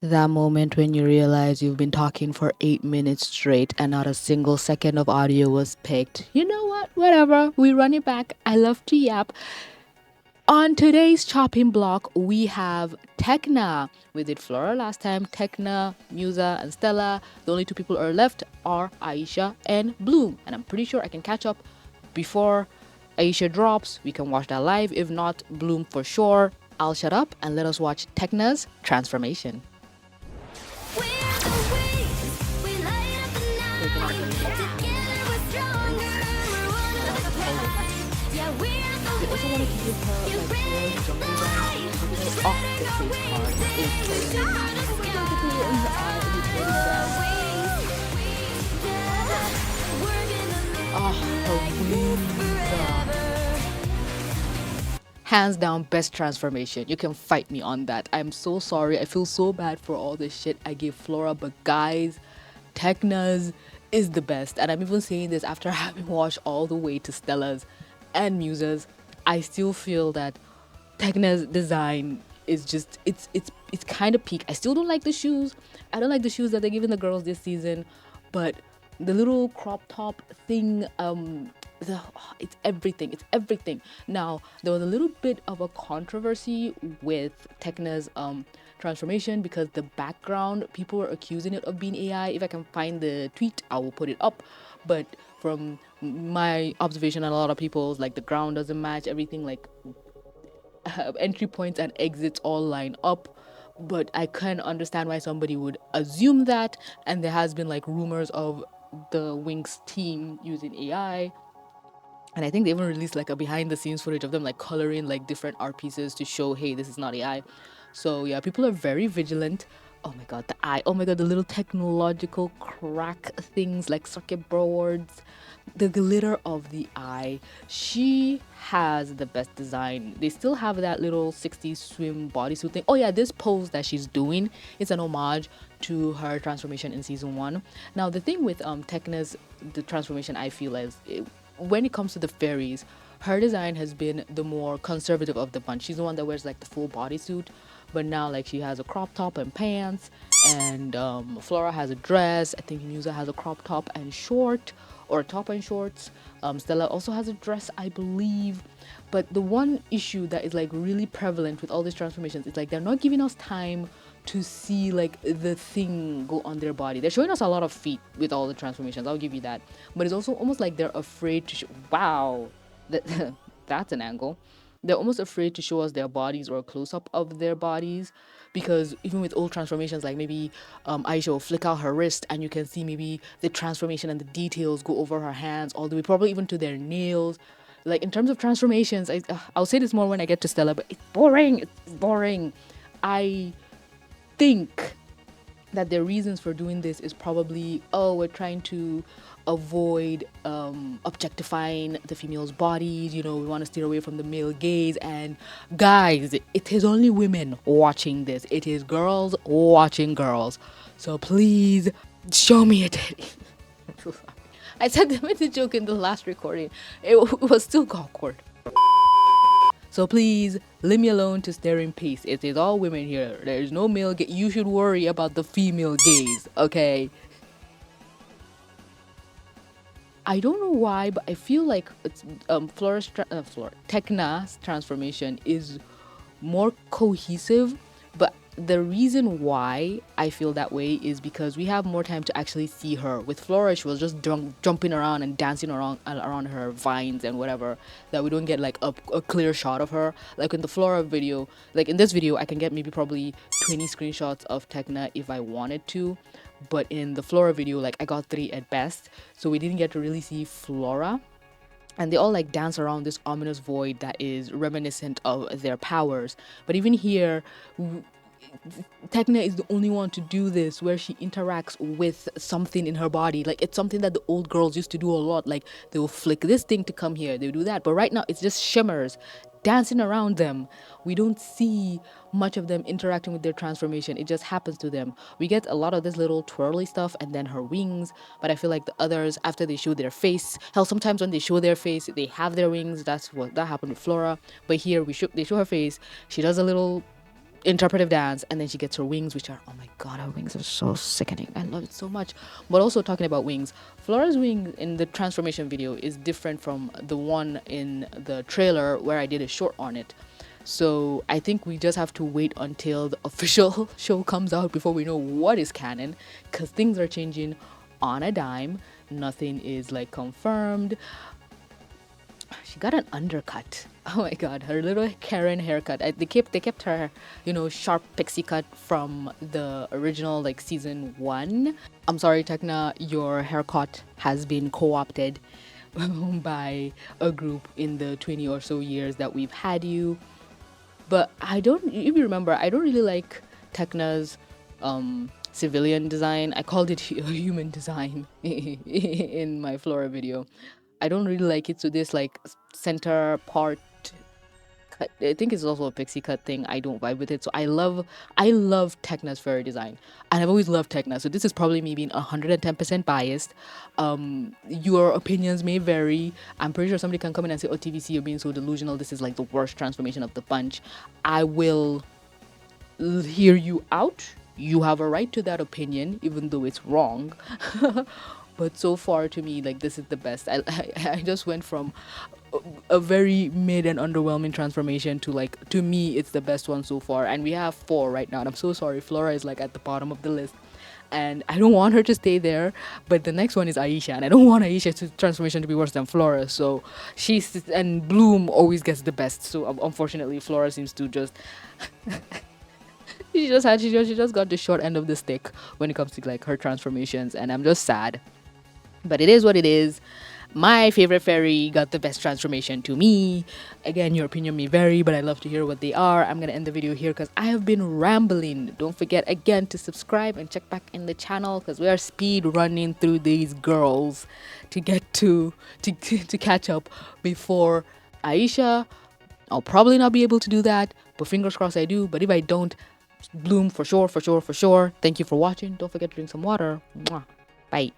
That moment when you realize you've been talking for 8 minutes straight and not a single second of audio was picked. You know what? Whatever. We run it back. I love to yap. On today's chopping block, we have Techna. We did Flora last time. Techna, Musa, and Stella. The only two people are left are Aisha and Bloom. And I'm pretty sure I can catch up before Aisha drops. We can watch that live. If not, Bloom for sure. I'll shut up and let us watch Techna's transformation. They also wanted to give her like hair jungle because off the face card is killing in her eye and it's really her wings. Hands down, best transformation. You can fight me on that. I'm so sorry. I feel so bad for all this shit I gave Flora, but guys, Techna's is the best. And I'm even saying this after having watched all the way to Stella's and Musa's. I still feel that Techna's design is just it's kind of peak. I still don't like the shoes. I don't like the shoes that they're giving the girls this season, but the little crop top thing, it's everything. It's everything. Now there was a little bit of a controversy with Techna's transformation because the background people were accusing it of being AI. If I can find the tweet, I will put it up. But from my observation and a lot of people's, like the ground doesn't match everything, like entry points and exits all line up, but I can understand why somebody would assume that. And there has been like rumors of the Winx team using AI, and I think they even released like a behind the scenes footage of them like coloring like different art pieces to show, hey, this is not AI. So yeah, people are very vigilant. Oh my god, the eye. Oh my god, the little technological crack things like circuit boards. The glitter of the eye. She has the best design. They still have that little 60s swim bodysuit thing. Oh yeah, this pose that she's doing is an homage to her transformation in season 1. Now the thing with Techna's the transformation, I feel is when it comes to the fairies, her design has been the more conservative of the bunch. She's the one that wears like the full bodysuit, but now like she has a crop top and pants, and Flora has a dress. I think Musa has a crop top and short, or a top and shorts. Stella also has a dress, I believe. But the one issue that is like really prevalent with all these transformations is like they're not giving us time to see like the thing go on their body. They're showing us a lot of feet with all the transformations. I'll give you that. But it's also almost like they're afraid to wow, that that's an angle. They're almost afraid to show us their bodies or a close up of their bodies, because even with old transformations, like maybe Aisha will flick out her wrist and you can see maybe the transformation and the details go over her hands, all the way probably even to their nails. Like in terms of transformations, I'll say this more when I get to Stella, but it's boring. It's boring. I think that their reasons for doing this is probably, oh, we're trying to avoid objectifying the female's bodies, you know, we want to steer away from the male gaze. And guys, it is only women watching this, it is girls watching girls, so please show me a titty. I'm so sorry, I said them in the joke in the last recording. It was still awkward. So please leave me alone to stare in peace. It is all women here. There is no male gaze. You should worry about the female gaze, okay? I don't know why, but I feel like it's Techna's transformation is more cohesive. But the reason why I feel that way is because we have more time to actually see her. With Flora, she was just jumping around and dancing around her vines and whatever, that we don't get like a clear shot of her. Like in the Flora video, like in this video, I can get maybe probably 20 screenshots of Techna if I wanted to. But in the Flora video, like I got 3 at best. So we didn't get to really see Flora. And they all like dance around this ominous void that is reminiscent of their powers. But even here, Tecna is the only one to do this, where she interacts with something in her body. Like it's something that the old girls used to do a lot. Like they will flick this thing to come here, they do that. But right now it's just shimmers dancing around them. We don't see much of them interacting with their transformation. It just happens to them. We get a lot of this little twirly stuff and then her wings. But I feel like the others, after they show their face, hell, sometimes when they show their face, they have their wings. That's what that happened with Flora. But here they show her face. She does a little interpretive dance, and then she gets her wings, which are, oh my god, her wings are so sickening. I love it so much. But also talking about wings, Flora's wing in the transformation video is different from the one in the trailer where I did a short on it. So I think we just have to wait until the official show comes out before we know what is canon, because things are changing on a dime. Nothing is like confirmed. She got an undercut. Oh my god, her little Karen haircut. They kept her, sharp pixie cut from the original like season 1. I'm sorry, Tecna, your haircut has been co-opted by a group in the 20 or so years that we've had you. But I don't, if you remember, I don't really like Tecna's civilian design. I called it human design in my Flora video. I don't really like it. So this like center part cut, I think it's also a pixie cut thing. I don't vibe with it. So I love Tecna's fairy design, and I've always loved Tecna. So this is probably me being 110% biased. Your opinions may vary. I'm pretty sure somebody can come in and say, "Oh, TVC, you're being so delusional. This is like the worst transformation of the bunch." I will hear you out. You have a right to that opinion, even though it's wrong. But so far, to me, like this is the best. I just went from a very mid and underwhelming transformation to like, to me it's the best one so far, and we have 4 right now, and I'm so sorry Flora is like at the bottom of the list, and I don't want her to stay there. But the next one is Aisha, and I don't want Aisha's transformation to be worse than Flora. So and Bloom always gets the best, so unfortunately Flora seems to just she just got the short end of the stick when it comes to like her transformations, and I'm just sad. But it is what it is. My favorite fairy got the best transformation to me. Again, your opinion may vary, but I love to hear what they are. I'm going to end the video here because I have been rambling. Don't forget again to subscribe and check back in the channel because we are speed running through these girls to get to catch up before Aisha. I'll probably not be able to do that, but fingers crossed I do. But if I don't, Bloom for sure, for sure, for sure. Thank you for watching. Don't forget to drink some water. Mwah. Bye.